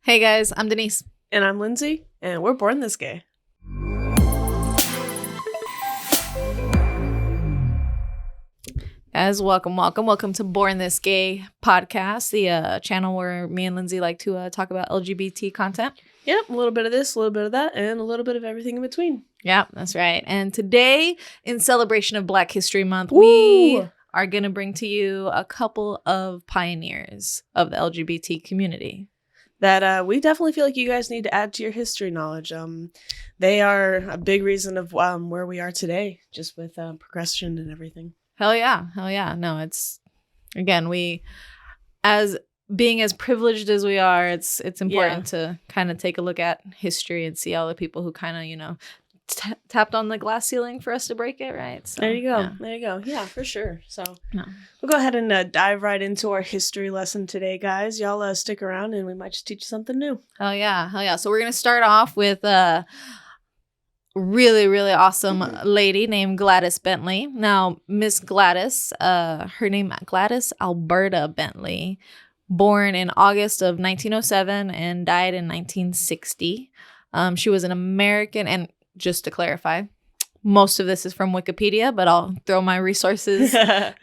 Hey guys, I'm Denise. And I'm Lindsay, and we're Born This Gay. Guys, welcome to Born This Gay podcast, the channel where me and Lindsay like to talk about LGBT content. Yep, a little bit of this, a little bit of that, and a little bit of everything in between. Yeah, that's right. And today, in celebration of Black History Month, we are going to bring to you a couple of pioneers of the LGBT community. That we definitely feel like you guys need to add to your history knowledge. They are a big reason of where we are today, just with progression and everything. Hell yeah. No, it's, again, as being as privileged as we are, it's important to kind of take a look at history and see all the people who kind of, tapped on the glass ceiling for us to break it, right? So, there you go. Yeah. There you go. Yeah, for sure. So we'll go ahead and dive right into our history lesson today, guys. Y'all stick around and we might just teach you something new. Hell yeah. So we're going to start off with a really, really awesome lady named Gladys Bentley. Now, Miss Gladys, her name Gladys Alberta Bentley, born in August of 1907 and died in 1960. She was an American, and just to clarify, most of this is from Wikipedia, but I'll throw my resources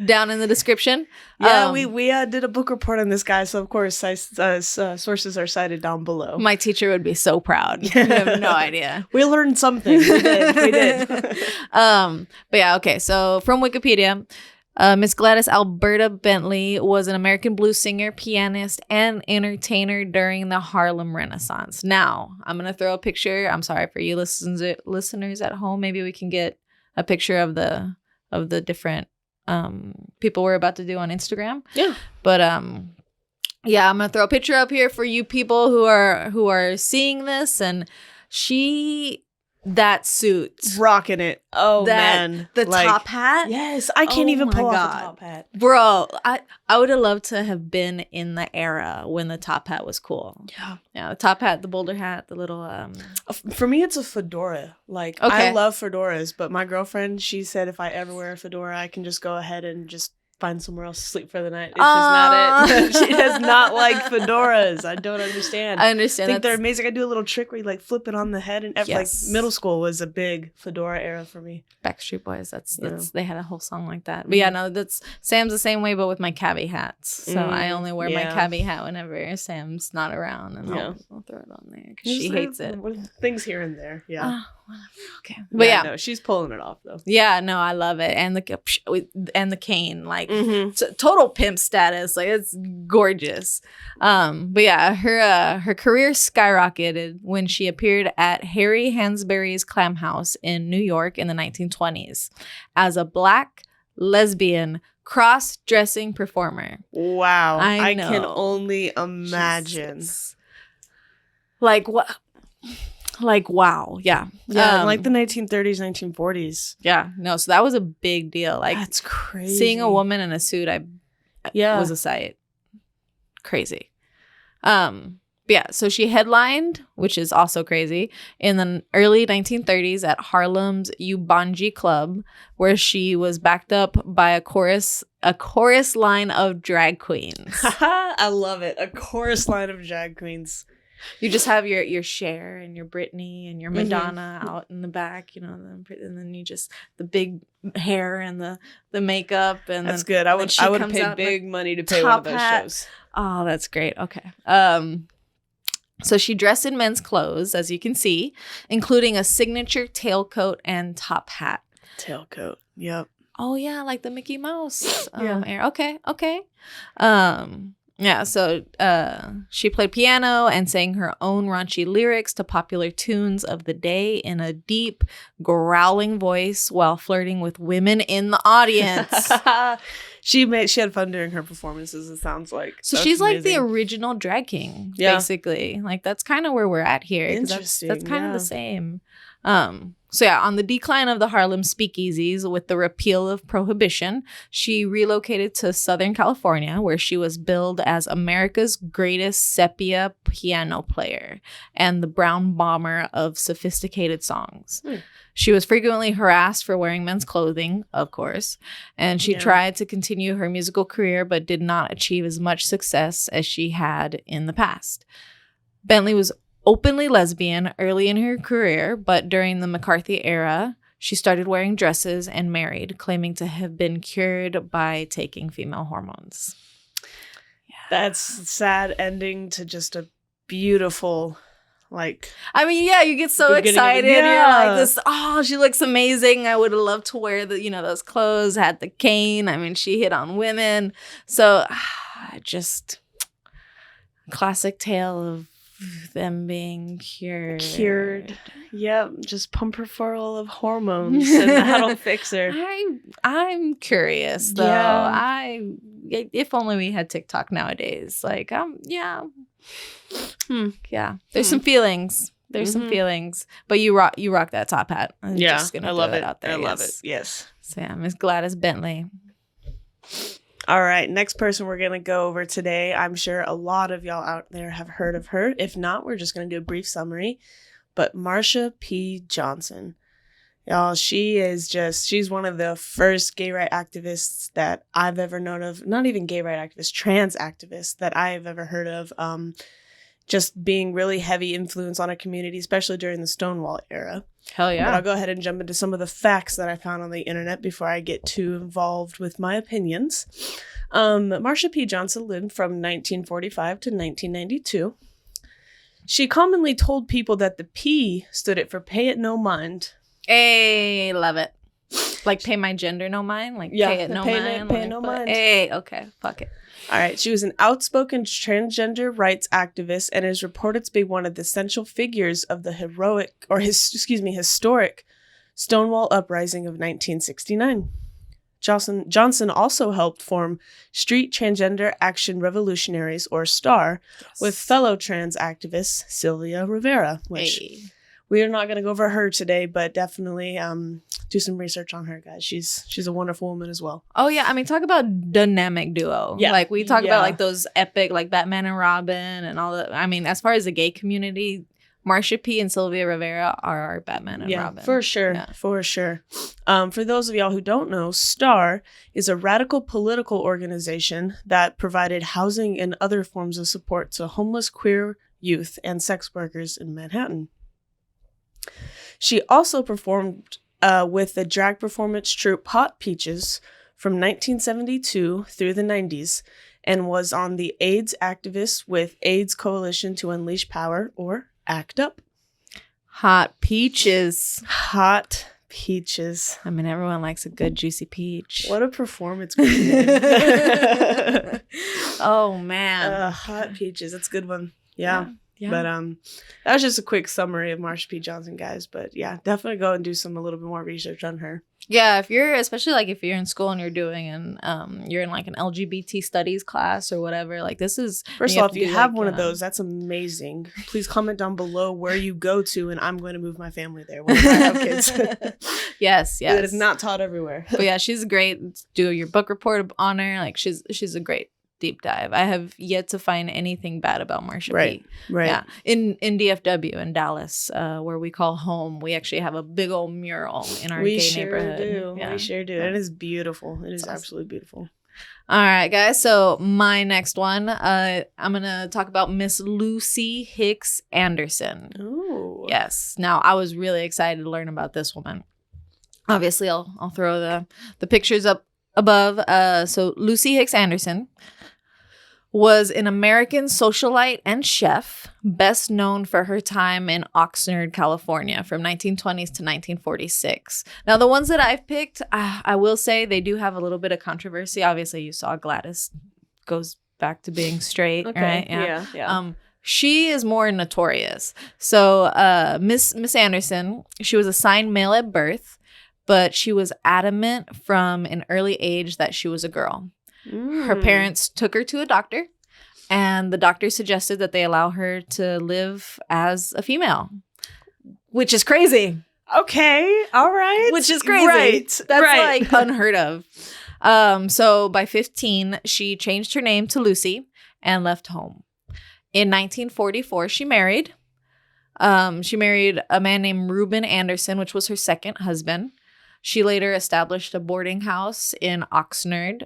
down in the description. Yeah, we did a book report on this guy, so of course sources are cited down below. My teacher would be so proud. You have no idea. We learned something. We did. But yeah, okay. So from Wikipedia, Miss Gladys Alberta Bentley was an American blues singer, pianist, and entertainer during the Harlem Renaissance. Now, I'm going to throw a picture. I'm sorry for you listeners at home. Maybe we can get a picture of the different people we're about to do on Instagram. Yeah. But yeah, I'm going to throw a picture up here for you people who are seeing this, and that suit, rocking it. Oh man, the top hat. Yes, I can't even pull off the top hat, bro. I would have loved to have been in the era when the top hat was cool. Yeah, the top hat, the bowler hat, the little. For me, it's a fedora. Like, okay. I love fedoras, but my girlfriend, she said if I ever wear a fedora, I can just go ahead and just find somewhere else to sleep for the night. It's just not it. She does not like fedoras. I don't understand. I understand. I think they're amazing. I do a little trick where you like flip it on the head, and like middle school was a big fedora era for me. Backstreet Boys. That's they had a whole song like that. But yeah, no, that's Sam's the same way, but with my cabbie hats. So I only wear my cabbie hat whenever Sam's not around, and I'll throw it on there because she hates it. Things here and there. Yeah. Okay. But yeah, no, she's pulling it off though. Yeah, no, I love it, and the cane, like total pimp status, like it's gorgeous. But yeah, her career skyrocketed when she appeared at Harry Hansberry's Clam House in New York in the 1920s as a Black lesbian cross-dressing performer. Wow, I can only imagine. Jesus. Like what? Like, wow. Yeah. Like the 1930s, 1940s. Yeah. No, so that was a big deal. Like, that's crazy. Seeing a woman in a suit, was a sight. Crazy. Yeah, so she headlined, which is also crazy, in the early 1930s at Harlem's Ubangi Club, where she was backed up by a chorus line of drag queens. I love it. A chorus line of drag queens. You just have your Cher and your Britney and your Madonna out in the back, and then you just the big hair and the makeup, and that's good. I would pay big money to pay one of those shows. Oh, that's great. Okay. So she dressed in men's clothes, as you can see, including a signature tailcoat and top hat. Tailcoat. Yep. Oh yeah, like the Mickey Mouse. Era. Okay. Yeah, so she played piano and sang her own raunchy lyrics to popular tunes of the day in a deep, growling voice while flirting with women in the audience. She had fun during her performances, it sounds like. So she's amazing. Like the original drag king, basically. Like, that's kind of where we're at here. Interesting. That's kind of the same. So yeah, on the decline of the Harlem speakeasies with the repeal of prohibition, she relocated to Southern California, where she was billed as America's greatest sepia piano player and the brown bomber of sophisticated songs. She was frequently harassed for wearing men's clothing, of course, and she tried to continue her musical career but did not achieve as much success as she had in the past. Bentley was openly lesbian early in her career, but during the McCarthy era, she started wearing dresses and married, claiming to have been cured by taking female hormones. Yeah. That's a sad ending to just a beautiful, like... I mean, yeah, you get so excited. Yeah. You're like, this, oh, she looks amazing. I would have loved to wear those clothes, had the cane. I mean, she hit on women. So just classic tale of them being cured. Yep, just pump her full of hormones and that'll fix her. I'm curious though. Yeah. If only we had TikTok nowadays. Like yeah. There's some feelings. Some feelings. But you rock that top hat. I'm just gonna I love it. Out there. I love it. Yes. So yeah, Miss Gladys Bentley. All right, next person we're going to go over today. I'm sure a lot of y'all out there have heard of her. If not, we're just going to do a brief summary. But Marsha P. Johnson. Y'all, she's one of the first gay rights activists that I've ever known of. Not even gay rights activists, trans activists that I've ever heard of. Just being really heavy influence on our community, especially during the Stonewall era. Hell yeah. But I'll go ahead and jump into some of the facts that I found on the internet before I get too involved with my opinions. Marsha P. Johnson lived from 1945 to 1992. She commonly told people that the P stood for pay it no mind. Hey, love it. Like pay my gender no mind? Like pay it no mind? Pay it no mind. Hey, okay, fuck it. All right. She was an outspoken transgender rights activist and is reported to be one of the central figures of the historic Stonewall Uprising of 1969. Johnson also helped form Street Transgender Action Revolutionaries, or STAR, with fellow trans activist Sylvia Rivera, which we are not going to go over her today, but definitely do some research on her, guys. She's a wonderful woman as well. Oh, yeah. I mean, talk about dynamic duo. Yeah. Like, we talk about, like, those epic, like, Batman and Robin and all that. I mean, as far as the gay community, Marsha P. and Sylvia Rivera are our Batman and Robin. For sure. Yeah. For sure. For those of y'all who don't know, STAR is a radical political organization that provided housing and other forms of support to homeless queer youth and sex workers in Manhattan. She also performed with the drag performance troupe Hot Peaches from 1972 through the 90s and was on the AIDS activists with AIDS Coalition to Unleash Power, or ACT UP. Hot Peaches. Hot Peaches. I mean, everyone likes a good juicy peach. What a performance. Oh, man. Hot Peaches. That's a good one. Yeah. But that was just a quick summary of Marsha P. Johnson, guys. But yeah, definitely go and do a little bit more research on her. Yeah, if you're in school and you're doing you're in like an LGBT studies class or whatever, like this is... First off, if you have one of those, that's amazing. Please comment down below where you go to, and I'm going to move my family there when I have kids. Yes. It is not taught everywhere. But yeah, she's great. Do your book report on her. Like she's a great deep dive. I have yet to find anything bad about Marsha P. Right. Yeah. In DFW in Dallas, where we call home, we actually have a big old mural in our gay neighborhood. We sure do. It is beautiful. It is absolutely beautiful. All right, guys. So my next one, I'm gonna talk about Miss Lucy Hicks Anderson. Oh. Yes. Now I was really excited to learn about this woman. Obviously, I'll throw the pictures up above. So Lucy Hicks Anderson was an American socialite and chef, best known for her time in Oxnard, California, from 1920s to 1946. Now, the ones that I've picked, I will say they do have a little bit of controversy. Obviously, you saw Gladys goes back to being straight, right? Yeah. She is more notorious. So Miss Anderson, she was assigned male at birth, but she was adamant from an early age that she was a girl. Her parents took her to a doctor, and the doctor suggested that they allow her to live as a female, which is crazy. Okay. All right. Which is crazy. Right. That's like unheard of. So by 15, she changed her name to Lucy and left home. In 1944, she married. She married a man named Reuben Anderson, which was her second husband. She later established a boarding house in Oxnard,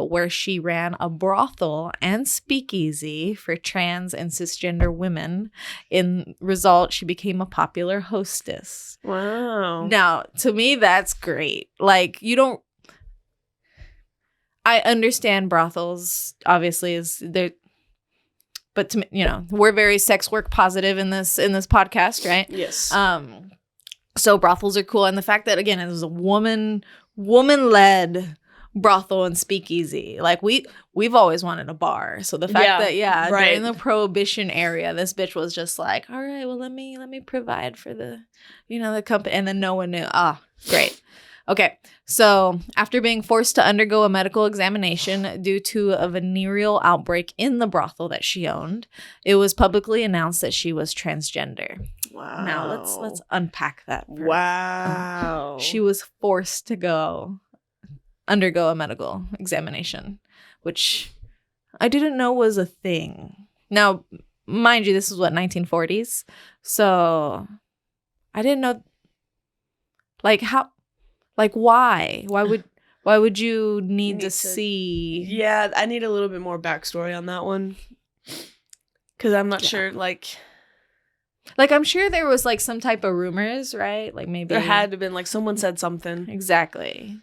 where she ran a brothel and speakeasy for trans and cisgender women. In result, she became a popular hostess. Wow. Now, to me, that's great. Like, I understand brothels, obviously, but to me, we're very sex work positive in this podcast, right? Yes. So brothels are cool, and the fact that, again, it was a woman-led brothel and speakeasy. Like, we've always wanted a bar. So the fact that during the Prohibition era, this bitch was just like, all right, well, let me provide for the company, and then no one knew. Great. Okay, so after being forced to undergo a medical examination due to a venereal outbreak in the brothel that she owned, it was publicly announced that she was transgender. Wow. Now let's unpack that. Wow. She was forced to undergo a medical examination, which I didn't know was a thing. Now, mind you, this is 1940s, so I didn't know. Like, how? Like, why? Why would you need to see? Yeah, I need a little bit more backstory on that one, because I'm not sure. Like, I'm sure there was like some type of rumors, right? Like, maybe there had to have been, like, someone said something. Exactly.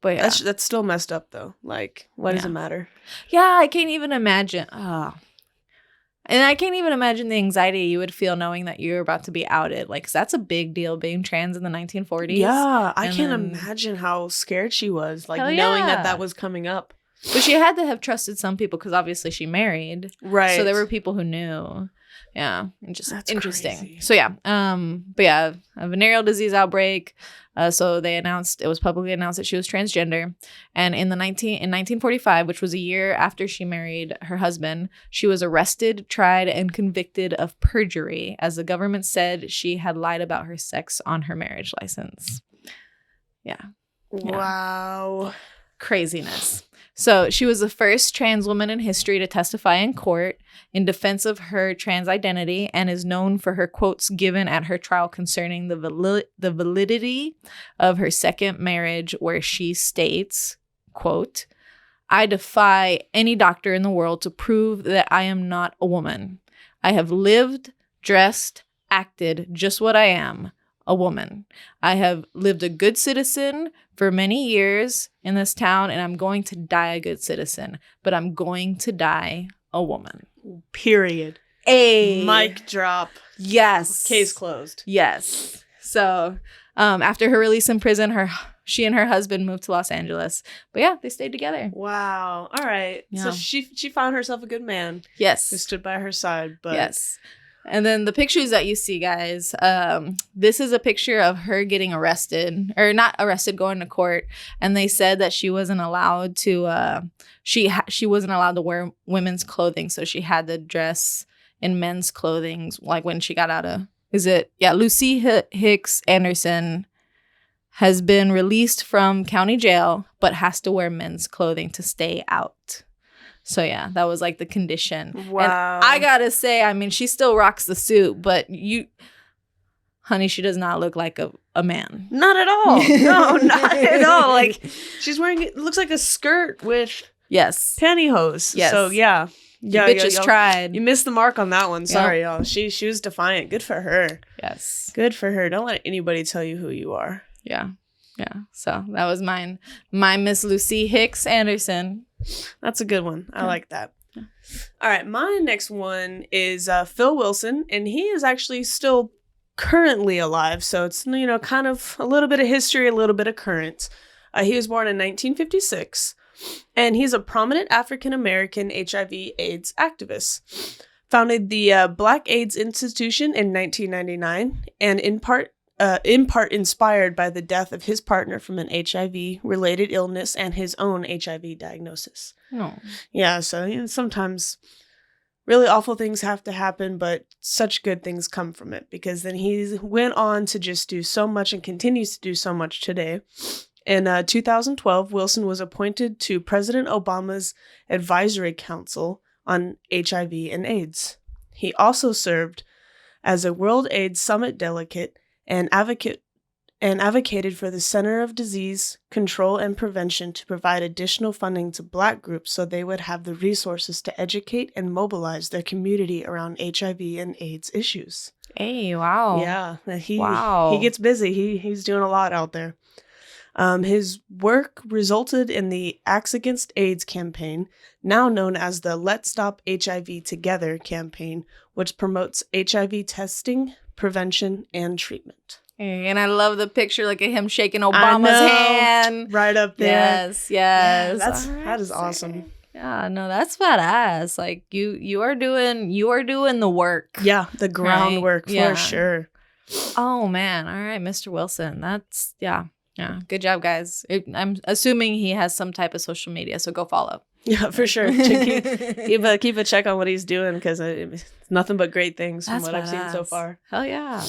But yeah, that's still messed up though. Like, why does it matter? Yeah, I can't even imagine. And I can't even imagine the anxiety you would feel knowing that you're about to be outed. Like, 'cause that's a big deal, being trans in the 1940s. Yeah, I can't imagine how scared she was, like, knowing that was coming up. But she had to have trusted some people, because obviously she married. Right. So there were people who knew. Yeah. Just That's interesting. crazy. So yeah. But yeah, a venereal disease outbreak. So it was publicly announced that she was transgender. And in 1945, which was a year after she married her husband, she was arrested, tried, and convicted of perjury, as the government said she had lied about her sex on her marriage license. Yeah. Wow. Craziness. So she was the first trans woman in history to testify in court in defense of her trans identity, and is known for her quotes given at her trial concerning the validity of her second marriage, where she states, quote, "I defy any doctor in the world to prove that I am not a woman. I have lived, dressed, acted just what I am, a woman. I have lived a good citizen for many years in this town, and I'm going to die a good citizen, but I'm going to die a woman." Period. A mic drop. Yes. Case closed. Yes. So after her release in prison, she and her husband moved to Los Angeles. But yeah, they stayed together. Wow. All right. Yeah. So she found herself a good man. Yes. Who stood by her side. But yes. And then the pictures that you see, guys, this is a picture of her getting arrested, or not arrested, going to court. And they said that she wasn't allowed to, she wasn't allowed to wear women's clothing. So she had to dress in men's clothing, like when she got out of, Lucy Hicks Anderson has been released from county jail, but has to wear men's clothing to stay out. So yeah, that was like the condition. Wow. And I gotta say, I mean, she still rocks the suit, but honey, she does not look like a man. Not at all. No, not at all. Like, she's wearing, it looks like a skirt with pantyhose. Yes. So yeah. Yeah, bitches tried. You missed the mark on that one. Sorry, y'all. She was defiant. Good for her. Yes. Good for her. Don't let anybody tell you who you are. Yeah. Yeah. So that was mine. My Miss Lucy Hicks Anderson. That's a good one. I like that. Yeah. All right. My next one is Phil Wilson, and he is actually still currently alive. So it's, kind of a little bit of history, a little bit of current. He was born in 1956, and he's a prominent African-American HIV/AIDS activist. Founded the Black AIDS Institution in 1999, and in part inspired by the death of his partner from an HIV-related illness and his own HIV diagnosis. Oh. Yeah, so sometimes really awful things have to happen, but such good things come from it, because then he went on to just do so much and continues to do so much today. In 2012, Wilson was appointed to President Obama's Advisory Council on HIV and AIDS. He also served as a World AIDS Summit delegate and advocate and advocated for the Center of Disease Control and Prevention to provide additional funding to Black groups so they would have the resources to educate and mobilize their community around HIV and AIDS issues. Hey, wow. Yeah, he gets busy. He's doing a lot out there. His work resulted in the Acts Against AIDS campaign, now known as the Let's Stop HIV Together campaign, which promotes HIV testing, prevention, and treatment. And I love the picture, like of him shaking Obama's hand. Right up there. Yes. Yeah, that is awesome. Yeah, no, that's badass. Like you are doing the work. Yeah, the groundwork right? for sure. Oh man. All right, Mr. Wilson. That's yeah. Good job, guys. I'm assuming he has some type of social media, so go follow. Yeah, for sure. Keep a check on what he's doing because it's nothing but great things from what I've seen so far. Hell yeah.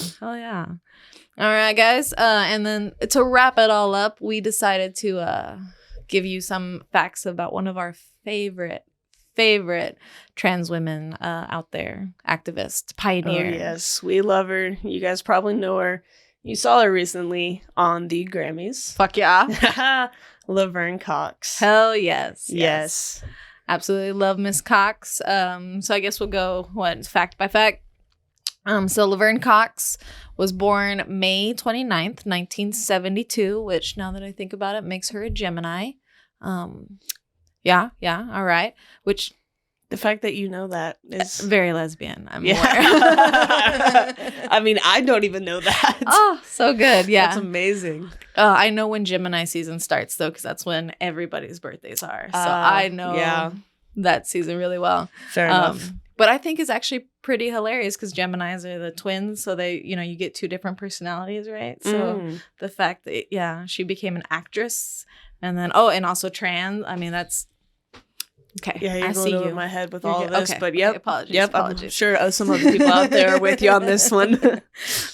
All right, guys. And then to wrap it all up, we decided to give you some facts about one of our favorite trans women out there, activist, pioneer. Oh, yes. We love her. You guys probably know her. You saw her recently on the Grammys. Fuck yeah. Laverne Cox. Hell yes. Yes. Absolutely love Miss Cox. So I guess we'll go, fact by fact. So Laverne Cox was born May 29th, 1972, which now that I think about it, makes her a Gemini. Yeah, all right. Which the fact that you know that is very lesbian. I'm aware. I mean, I don't even know that. Oh, so good. Yeah. That's amazing. I know when Gemini season starts, though, because that's when everybody's birthdays are. So I know that season really well. Fair enough. But I think it's actually pretty hilarious because Geminis are the twins. So they, you get two different personalities, right? So the fact that, she became an actress and then, and also trans. I mean, that's okay. Yeah, you're going over my head with all of this. Okay. But yep. Apologies. I'm sure some other people out there are with you on this one.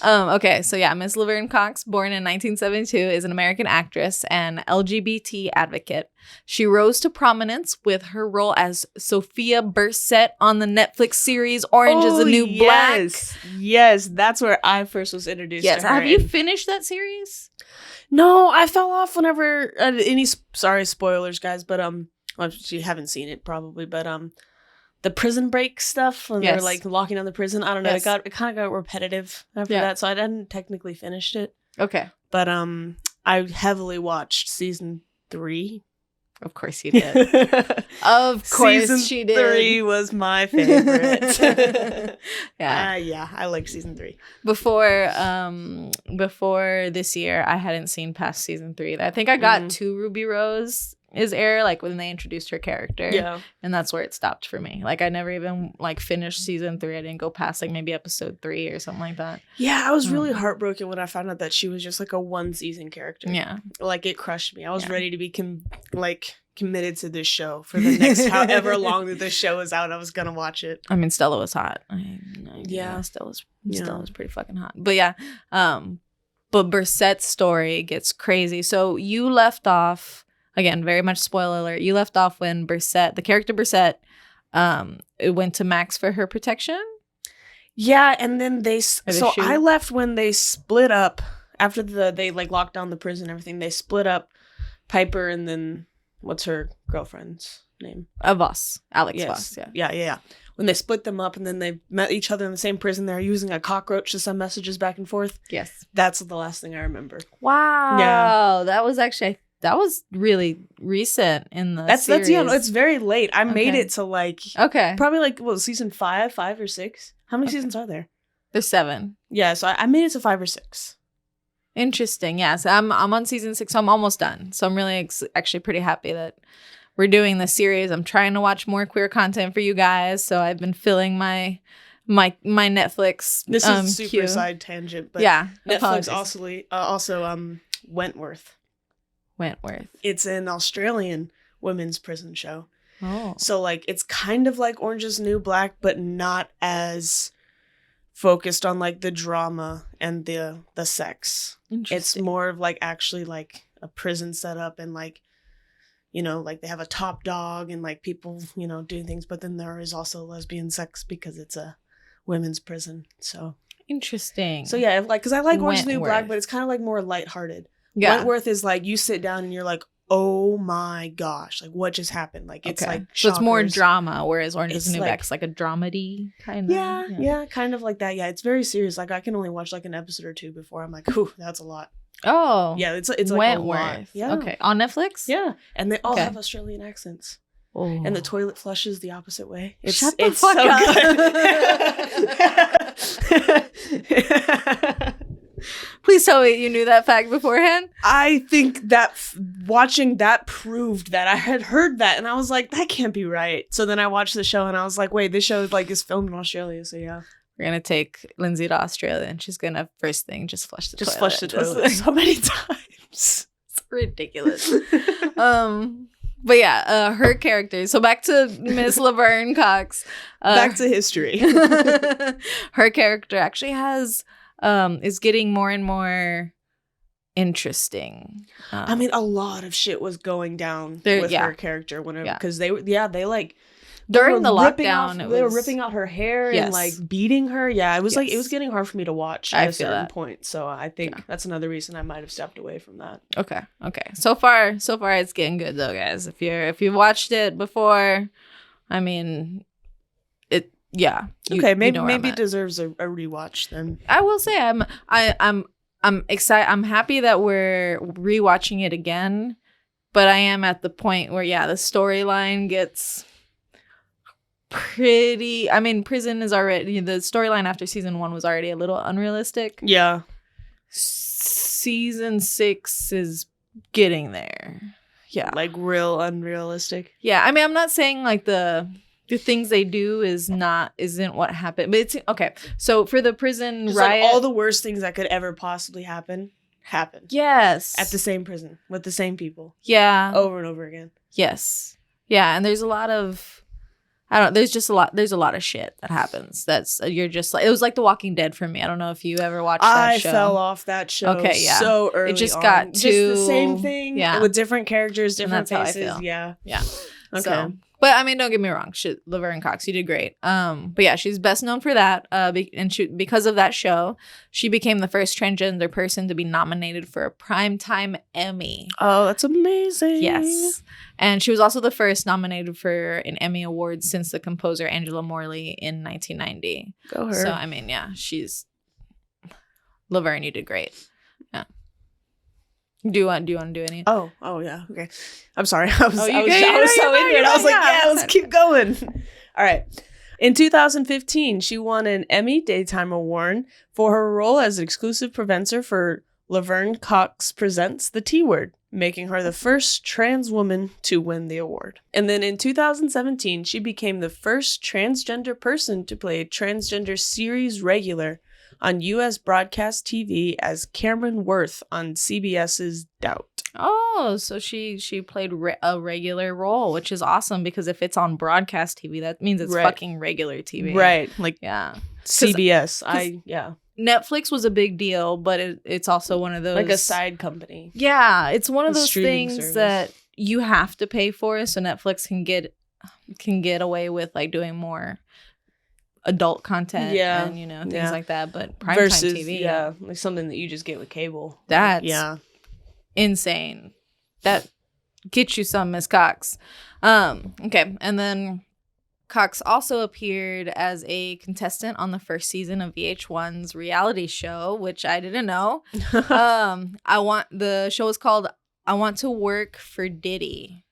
Okay. So Miss Laverne Cox, born in 1972, is an American actress and LGBT advocate. She rose to prominence with her role as Sophia Bursette on the Netflix series Orange is the New Black. Yes, that's where I first was introduced to her. Have you finished that series? No, I fell off whenever sorry, spoilers, guys, but well, you haven't seen it probably, but the prison break stuff when they're like locking down the prison. I don't know. It kind of got repetitive after that, so I didn't technically finish it. Okay, but I heavily watched season 3. Of course you did. Of course she did. 3 was my favorite. I like season 3. Before this year, I hadn't seen past season 3. I think I got to Ruby Rose is air, like when they introduced her character. Yeah. And that's where it stopped for me. Like I never even finished season 3. I didn't go past maybe episode 3 or something like that. Yeah, I was really heartbroken when I found out that she was just a 1-season character. Yeah. It crushed me. I was ready to be committed to this show for the next however long that this show is out. I was gonna watch it. I mean, Stella was hot. Stella was pretty fucking hot. But but Bursette's story gets crazy. So you left off. Again, very much spoiler alert. You left off when the character Bursette, it went to Max for her protection. Yeah, and then I left when they split up after they locked down the prison and everything. They split up Piper and then what's her girlfriend's name? Voss. Alex Voss. Yeah. When they split them up and then they met each other in the same prison, they're using a cockroach to send messages back and forth. Yes. That's the last thing I remember. Wow. Yeah. That was really recent in the series. It's very late. I made it to probably season 5 or 6. How many seasons are there? There's 7. Yeah, so I made it to 5 or 6. Interesting. Yeah, so I'm on season 6, so I'm almost done. So I'm really actually pretty happy that we're doing this series. I'm trying to watch more queer content for you guys, so I've been filling my Netflix. This is a super side tangent, but Netflix also Wentworth. It's an Australian women's prison show. Oh. So it's kind of like Orange is the New Black, but not as focused on the drama and the sex. It's more of actually a prison setup and they have a top dog and people, doing things, but then there is also lesbian sex because it's a women's prison. So Interesting. So yeah, because I like Orange is the New Wentworth. Black, but it's kind of like more lighthearted. Yeah. Wentworth is like you sit down and you're like, oh my gosh, like what just happened? Like it's like so it's more shockers. drama, whereas Orange is the New like, Black is like a dramedy kind of. Yeah, kind of like that. Yeah, it's very serious. Like I can only watch like an episode or two before I'm like, ooh, that's a lot. Oh. Yeah, it's like Wentworth. A lot. Yeah. Okay. On Netflix? Yeah. And they all have Australian accents. Oh. And the toilet flushes the opposite way. Shut the fuck up. Please tell me you knew that fact beforehand. I think that watching that proved that I had heard that, and I was like, that can't be right. So then I watched the show, and I was like, wait, this show like is filmed in Australia. So yeah, we're gonna take Lindsay to Australia, and she's gonna first thing just flush the toilet. Flush the toilet so many times. It's ridiculous. But yeah, her character. So back to Miss Laverne Cox. Back to history. Her character actually has is getting more and more interesting. I mean, a lot of shit was going down with her character because they like during the lockdown they were ripping out her hair and like beating her. Yeah, it was like it was getting hard for me to watch at a certain point. So I think that's another reason I might have stepped away from that. Okay. So far it's getting good though, guys. If you watched it before, I mean, it maybe it deserves a rewatch then. I will say I'm excited. I'm happy that we're rewatching it again, but I am at the point where the storyline gets pretty. I mean, prison is already the storyline after season 1 was already a little unrealistic. Yeah, season 6 is getting there. Yeah, like real unrealistic. Yeah, I mean, I'm not saying like the things they do isn't what happened, but it's okay. So for the prison riot, like all the worst things that could ever possibly happened happened. Yes, at the same prison with the same people. Yeah, over and over again. Yes, yeah, and there's a lot of. There's a lot of shit that happens. You're just like, it was like The Walking Dead for me. I don't know if you ever watched that show. I fell off that show so early. It just got just the same thing with different characters, different faces. Yeah. Okay. So, but I mean, don't get me wrong. Laverne Cox, you did great. But yeah, she's best known for that. Because of that show, she became the first transgender person to be nominated for a Primetime Emmy. Oh, that's amazing. Yes. And she was also the first nominated for an Emmy Award since the composer Angela Morley in 1990. Go her. So, I mean, Laverne, you did great. Yeah. Do you want to do any? Oh, yeah. Okay. I'm sorry. I was so into it. I was like, let's keep going. All right. In 2015, she won an Emmy Daytime Award for her role as an exclusive presenter for Laverne Cox Presents the T-Word, making her the first trans woman to win the award. And then in 2017, she became the first transgender person to play a transgender series regular on U.S. broadcast TV as Cameron Worth on CBS's Doubt. Oh, so she played a regular role, which is awesome because if it's on broadcast TV, that means it's fucking regular TV. Right. Like, CBS. Netflix was a big deal, but it's also one of those... like a side company. Yeah, it's one of those things that you have to pay for, so Netflix can get away with like doing more adult content and things like that. But primetime TV, like something that you just get with cable. That's insane. That gets you some, Miss Cox. Okay, and then Cox also appeared as a contestant on the first season of VH1's reality show, which I didn't know. The show was called I Want to Work for Diddy.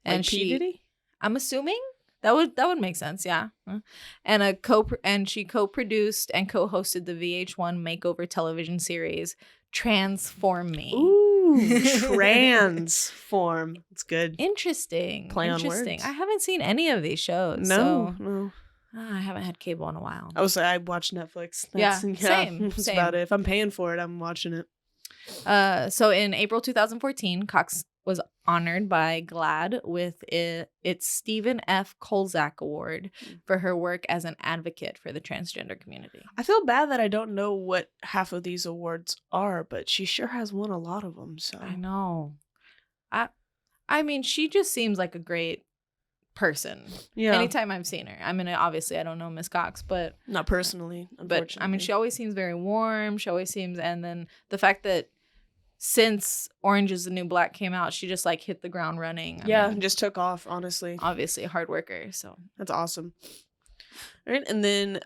And like P. Diddy? I'm assuming that would make sense, yeah. And she co-produced and co-hosted the VH1 makeover television series Transform Me. Ooh, Transform. It's good. Interesting. Play on words. I haven't seen any of these shows. No. I haven't had cable in a while. I watch Netflix. Same. That's about it. If I'm paying for it, I'm watching it. So in April 2014, Cox was honored by GLAAD with its Stephen F. Kolzak Award for her work as an advocate for the transgender community. I feel bad that I don't know what half of these awards are, but she sure has won a lot of them. So I know. I mean, she just seems like a great person. Yeah. Anytime I've seen her. I mean, obviously, I don't know Miss Cox, but not personally, unfortunately. But I mean, she always seems very warm. She always seems, and then the fact that since Orange is the New Black came out, she just like hit the ground running. I mean, just took off, honestly. Obviously a hard worker, so that's awesome. All right, and then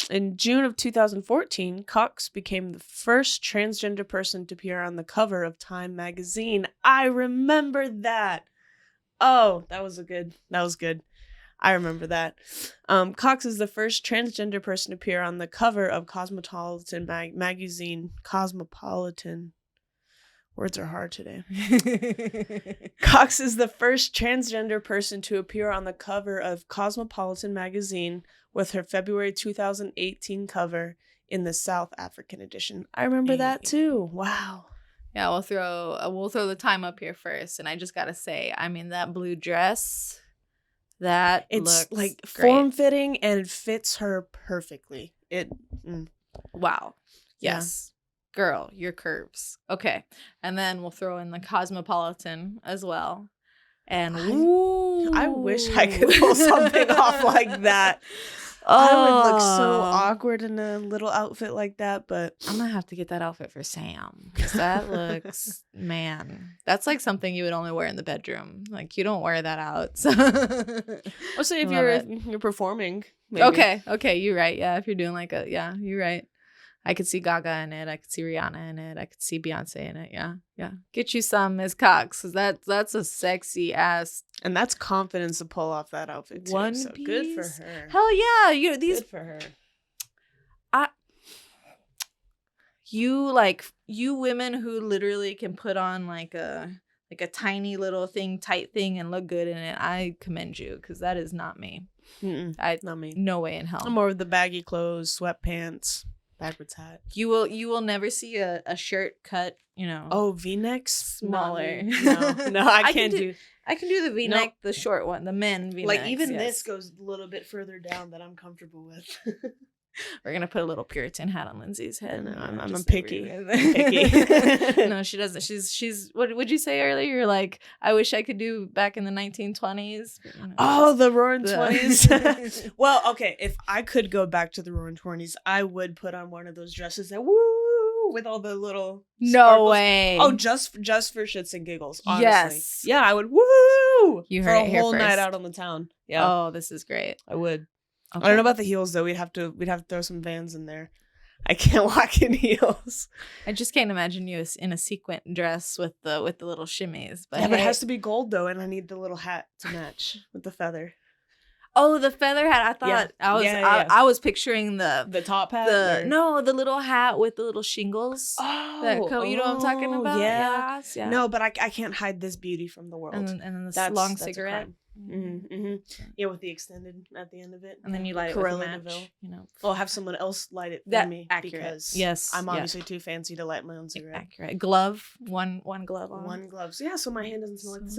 in June of 2014, Cox became the first transgender person to appear on the cover of Time magazine. I remember that. Oh, that was good. I remember that. Cox is the first transgender person to appear on the cover of Cosmopolitan magazine. Cosmopolitan. Words are hard today. Cox is the first transgender person to appear on the cover of Cosmopolitan magazine with her February 2018 cover in the South African edition. I remember that too. Wow. Yeah, we'll throw the Time up here first, and I just gotta say, I mean, that blue dress, it's looks like form-fitting and it fits her perfectly. Wow. Yes. Yeah. Girl, your curves. Okay. And then we'll throw in the Cosmopolitan as well. And I wish I could pull something off like that. I would look so awkward in a little outfit like that, but I'm gonna have to get that outfit for Sam, because that looks, man, that's like something you would only wear in the bedroom. Like, you don't wear that out. So I'll say if you're performing. Maybe. Okay, you're right. Yeah, if you're doing you're right. I could see Gaga in it. I could see Rihanna in it. I could see Beyonce in it. Yeah. Get you some, Ms. Cox, because that's a sexy ass. And that's confidence to pull off that outfit too. One so piece. Good for her. Hell yeah! Good for her. You women who literally can put on like a tiny little tight thing and look good in it. I commend you, because that is not me. Not me. No way in hell. I'm more of the baggy clothes, sweatpants. Backwards hat. You will never see a shirt cut, V-necks? Smaller. No, I can't do. I can do the V-neck, the short one, the men V-necks. Like, even this goes a little bit further down that I'm comfortable with. We're gonna put a little Puritan hat on Lindsay's head. No, I'm picky. Picky. No, she doesn't. She's. What would you say earlier? You're like, I wish I could do back in the 1920s. The Roaring 20s. Well, okay, if I could go back to the Roaring 20s, I would put on one of those dresses that with all the little sparkles. Way. Oh, just for shits and giggles. Honestly. Yes. Yeah, I would. Woo! You for heard it here a whole first. night out on the town. Yeah. Oh, this is great. I would. Okay. I don't know about the heels though. We'd have to throw some Vans in there. I can't walk in heels. I just can't imagine you in a sequin dress with the little shimmies. But but it has to be gold though, and I need the little hat to match with the feather. Oh, the feather hat. I thought I was picturing the top hat. The little hat with the little shingles. You know what I'm talking about? Yeah. Yeah. No, but I can't hide this beauty from the world. And then the long cigarette. Yeah, with the extended at the end of it, and then you light it with a match. I'll have someone else light it for me. Accurate. Because yes, I'm obviously too fancy to light my own cigarette. Accurate. Glove, one glove on. One glove. So so my hand doesn't smell like the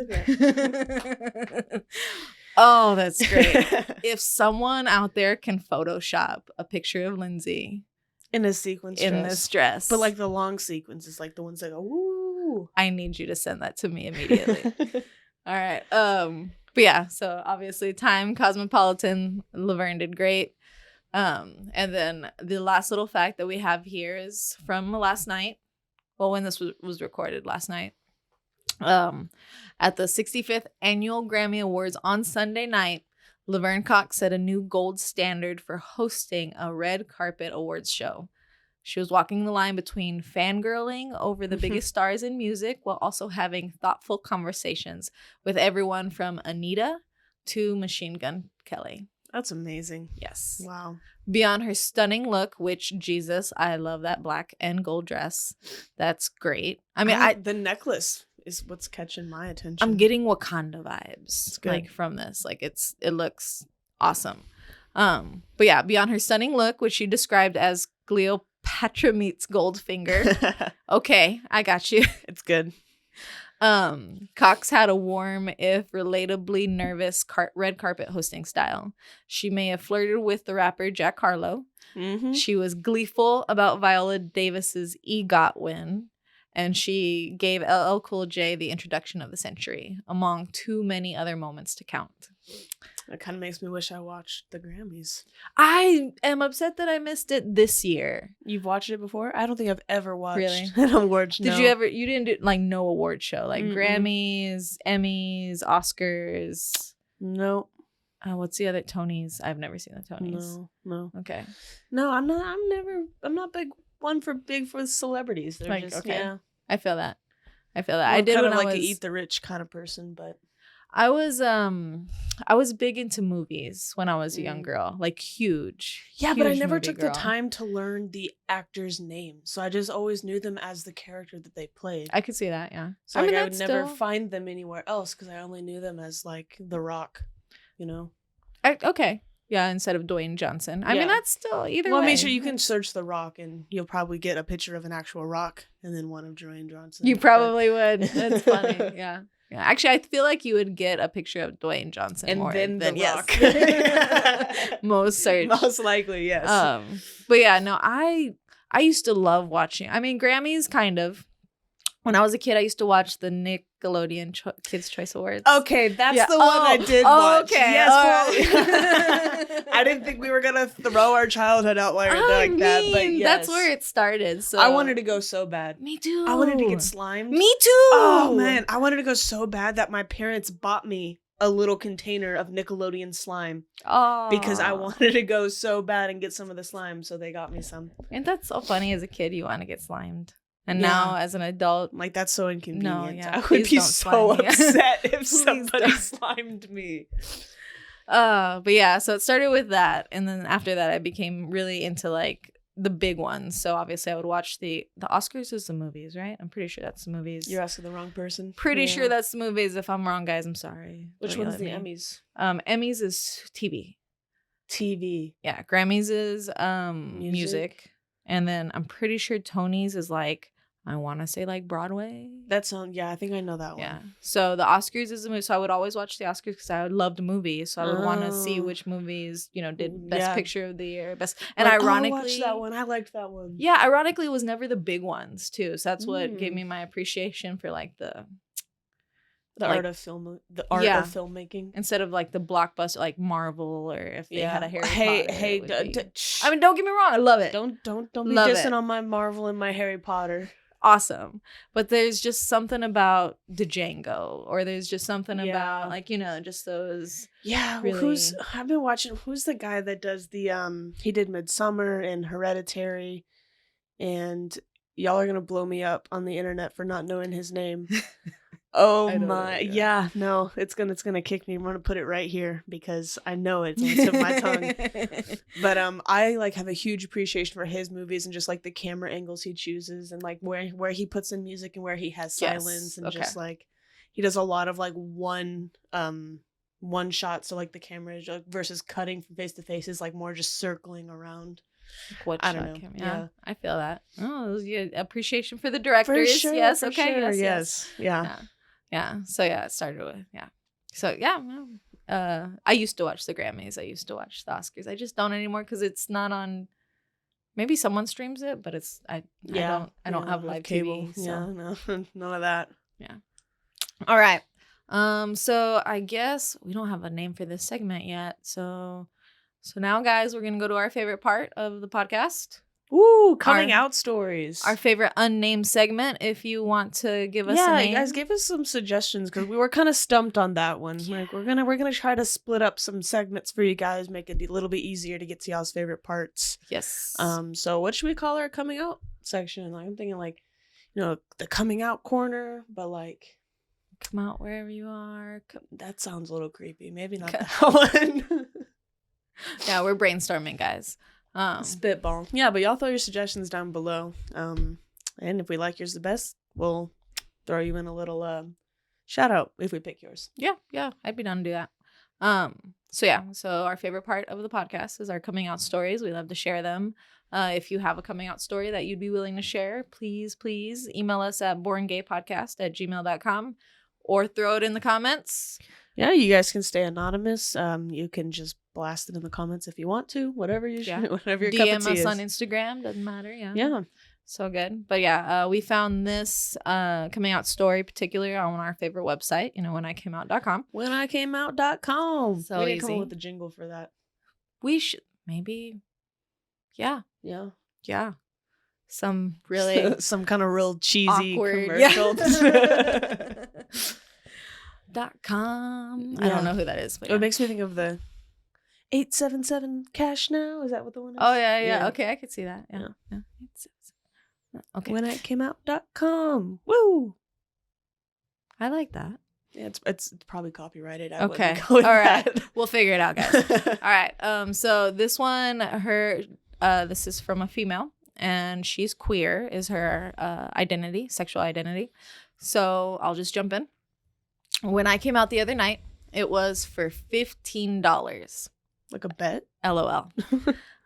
cigarette. Oh, that's great. If someone out there can Photoshop a picture of Lindsay in a sequence in this dress, but like the long sequences, like the ones that go woo, I need you to send that to me immediately. All right. But yeah, so obviously Time, Cosmopolitan, Laverne did great. And then the last little fact that we have here is from last night. Well, when this was recorded last night. At the 65th Annual Grammy Awards on Sunday night, Laverne Cox set a new gold standard for hosting a red carpet awards show. She was walking the line between fangirling over the biggest stars in music while also having thoughtful conversations with everyone from Anita to Machine Gun Kelly. That's amazing. Yes. Wow. Beyond her stunning look, which, Jesus, I love that black and gold dress. That's great. I mean, the necklace is what's catching my attention. I'm getting Wakanda vibes from this. Like, it looks awesome. But yeah, beyond her stunning look, which she described as Cleopatra meets Goldfinger. Okay, I got you. It's good. Cox had a warm, if relatably nervous, red carpet hosting style. She may have flirted with the rapper Jack Harlow. Mm-hmm. She was gleeful about Viola Davis's EGOT win. And she gave LL Cool J the introduction of the century, among too many other moments to count. It kind of makes me wish I watched the Grammys. I am upset that I missed it this year. You've watched it before? I don't think I've ever watched really? an award show. Did you ever? You didn't do like no award show, like Grammys, Emmys, Oscars? No. What's the other Tonys? I've never seen the Tonys. No. Okay. No, I'm not big for celebrities. They're like, just okay. Yeah. I feel that. Well, I did kind when of like I was an eat the rich kind of person, but I was big into movies when I was a young girl, like huge. Yeah, but I never took girl. the time to learn the actor's name, so I just always knew them as the character that they played. I could see that, yeah. So I would never find them anywhere else because I only knew them as like The Rock, you know. Okay. Yeah, instead of Dwayne Johnson. I mean, that's still either way. Well, make sure you can search The Rock and you'll probably get a picture of an actual rock and then one of Dwayne Johnson. You probably would. That's funny. Yeah. Actually, I feel like you would get a picture of Dwayne Johnson and more then than The Rock. Most search. Most likely, yes. But yeah, no, I used to love watching. I mean, Grammys kind of. When I was a kid, I used to watch the Nickelodeon Kids' Choice Awards. Okay, that's the one I did watch. Okay. Yes, well, I didn't think we were going to throw our childhood out like that, but yes. That's where it started. So I wanted to go so bad. Me too. I wanted to get slimed. Me too. Oh, man. I wanted to go so bad that my parents bought me a little container of Nickelodeon slime. Oh. Because I wanted to go so bad and get some of the slime, so they got me some. And that's so funny. As a kid, you want to get slimed. And now, as an adult, like, that's so inconvenient. No, I would be so upset if somebody slimed me. But yeah, so it started with that, and then after that, I became really into like the big ones. So obviously, I would watch the Oscars is the movies, right? I'm pretty sure that's the movies. You're asking the wrong person. Pretty sure that's the movies. If I'm wrong, guys, I'm sorry. Which one's the Emmys? Emmys is TV. TV. Yeah, Grammys is music. And then I'm pretty sure Tony's is like, I want to say like Broadway. That sound, yeah, I think I know that one. Yeah. So the Oscars is the movie. So I would always watch the Oscars because I loved movies. So I would want to see which movies, did best picture of the year, best. And like, ironically, I watched that one. I liked that one. Yeah, ironically, it was never the big ones too. So that's what gave me my appreciation for like the art of film, the art of filmmaking, instead of like the blockbuster like Marvel, or if they had a Harry Potter. I mean, don't get me wrong, I love it. Don't be dissing on my Marvel and my Harry Potter. Awesome, but there's just something about Django, or there's just something about like just those. Yeah, really... I've been watching. Who's the guy that does the he did Midsommar and Hereditary, and y'all are gonna blow me up on the internet for not knowing his name. Oh my, yeah, no, it's gonna kick me. I'm gonna put it right here because I know it's on the tip of my tongue. But I like have a huge appreciation for his movies and just like the camera angles he chooses and like where he puts in music and where he has silence and just like he does a lot of like one shot. So like the camera versus cutting from face to face is like more just circling around. I don't know. Yeah, I feel that. Oh, appreciation for the directors. For sure, yes. For Okay. Sure. Yes. Yeah. Yeah. So yeah, it started with So yeah, I used to watch the Grammys. I used to watch the Oscars. I just don't anymore because it's not on. Maybe someone streams it, but I don't have live cable. TV. So. Yeah, no, none of that. Yeah. All right. So I guess we don't have a name for this segment yet. So now, guys, we're gonna go to our favorite part of the podcast. Ooh, coming out stories. Our favorite unnamed segment. If you want to give us a name. Guys, give us some suggestions because we were kind of stumped on that one. Yeah. Like we're gonna try to split up some segments for you guys, make it a little bit easier to get to y'all's favorite parts. Yes. So what should we call our coming out section? Like I'm thinking like, the coming out corner, but like come out wherever you are. That sounds a little creepy. Maybe not that one. Yeah, we're brainstorming, guys. Spitball. Yeah, but y'all throw your suggestions down below. And if we like yours the best, we'll throw you in a little shout out if we pick yours. Yeah, I'd be down to do that. So our favorite part of the podcast is our coming out stories. We love to share them. If you have a coming out story that you'd be willing to share, please email us at borngaypodcast@gmail.com or throw it in the comments. Yeah, you guys can stay anonymous. You can just blast it in the comments if you want to. Whatever your DM cup of tea us is. on Instagram. Doesn't matter. Yeah. So good. But yeah, we found this coming out story particularly on our favorite website, whenICameOut.com. WhenICameOut.com. So we need easy. to come up with a jingle for that. We should maybe. Yeah. Yeah. Yeah. Some really some kind of real cheesy awkward commercial. .com. Yeah. I don't know who that is, but It makes me think of the 877 cash now. Is that what the one is? Oh yeah. Okay, I could see that. Yeah. Okay. WhenICameOut.com. Woo! I like that. Yeah, it's probably copyrighted. I Okay. All right. We'll figure it out, guys. All right. So this one, this is from a female, and she's queer, is her identity, sexual identity. So I'll just jump in. When I came out the other night, it was for $15. Like a bet? LOL.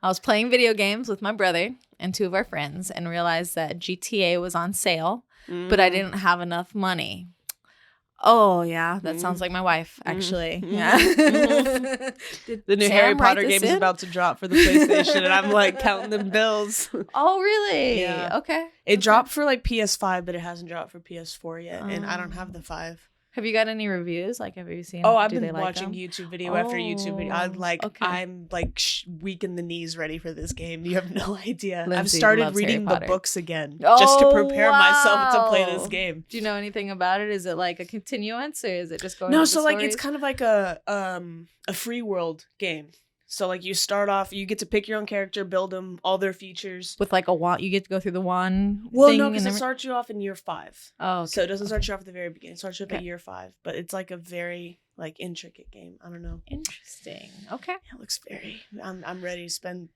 I was playing video games with my brother and two of our friends and realized that GTA was on sale, but I didn't have enough money. Oh, yeah. That sounds like my wife, actually. Yeah. The new Harry Potter game is about to drop for the PlayStation, and I'm like counting them bills. Oh, really? Yeah. Okay. It dropped for like PS5, but it hasn't dropped for PS4 yet, and I don't have the 5. Have you got any reviews? Like, have you seen? Oh, I've been watching YouTube video after YouTube video. I'm like weak in the knees, ready for this game. You have no idea. Lindsey I've started loves reading Harry the Potter. books again just to prepare myself to play this game. Do you know anything about it? Is it like a continuance, or is it just going? No, with so the like stories? it's kind of like a free world game. So like you start off, you get to pick your own character, build them, all their features. With like a wand, you get to go through the wand. Well, thing no, because and it starts you off in year 5. Oh, okay. So it doesn't start you off at the very beginning. It starts you off at year 5, but it's like a very like intricate game. I don't know. Interesting. Okay. It looks very. I'm ready to spend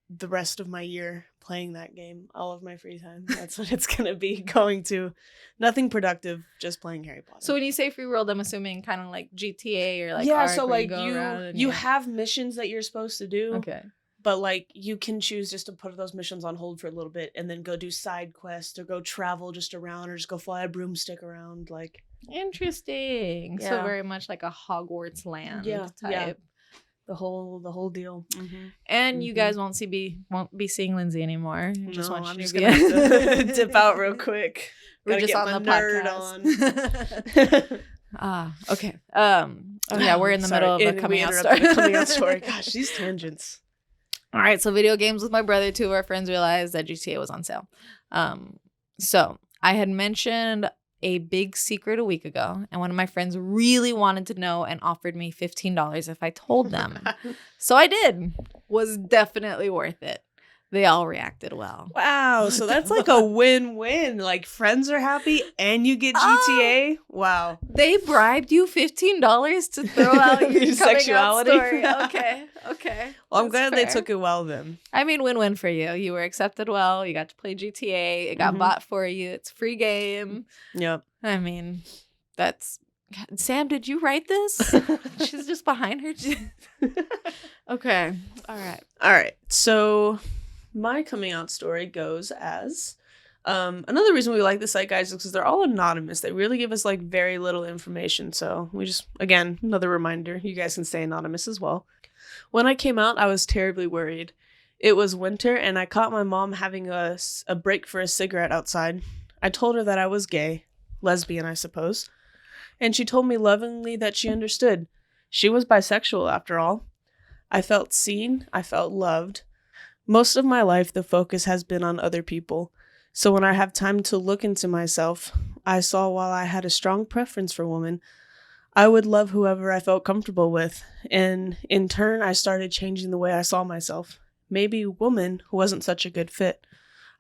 the rest of my year playing that game, all of my free time. That's what it's gonna be going to. Nothing productive, just playing Harry Potter. So when you say free world, I'm assuming kind of like GTA or like yeah. Ark, So where like go around and you have missions that you're supposed to do. Okay. But like you can choose just to put those missions on hold for a little bit and then go do side quests or go travel just around or just go fly a broomstick around. Like interesting. Yeah. So very much like a Hogwarts land type. Yeah. The whole deal. Mm-hmm. And you guys won't be seeing Lindsey anymore. I'm just gonna have to dip out real quick. We're just on the podcast. Okay. Yeah, we're in the middle of a coming out story. Coming out story. Gosh, these tangents. All right, so video games with my brother. Two of our friends realized that GTA was on sale. So I had mentioned a big secret a week ago, and one of my friends really wanted to know and offered me $15 if I told them. So I did. Was definitely worth it. They all reacted well. Wow, so that's like a win-win. Like friends are happy and you get GTA. Wow. They bribed you $15 to throw out your sexuality story. Okay. Well, I'm glad they took it well then. I mean, win-win for you. You were accepted well. You got to play GTA. It got bought for you. It's a free game. Yep. I mean, that's... Sam, did you write this? She's just behind her. Okay. All right. So my coming out story goes as... another reason we like the site, guys, is because they're all anonymous. They really give us like very little information. So we just, again, another reminder, you guys can stay anonymous as well. When I came out, I was terribly worried. It was winter and I caught my mom having a break for a cigarette outside. I told her that I was gay, lesbian, I suppose. And she told me lovingly that she understood. She was bisexual after all. I felt seen. I felt loved. Most of my life, the focus has been on other people. So when I have time to look into myself, I saw while I had a strong preference for women, I would love whoever I felt comfortable with. And in turn, I started changing the way I saw myself. Maybe woman wasn't such a good fit.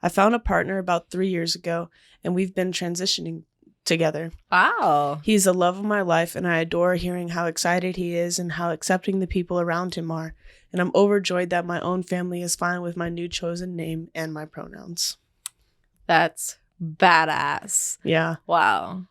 I found a partner about 3 years ago, and we've been transitioning together. Wow. He's the love of my life, and I adore hearing how excited he is and how accepting the people around him are. And I'm overjoyed that my own family is fine with my new chosen name and my pronouns. That's badass. Yeah. Wow.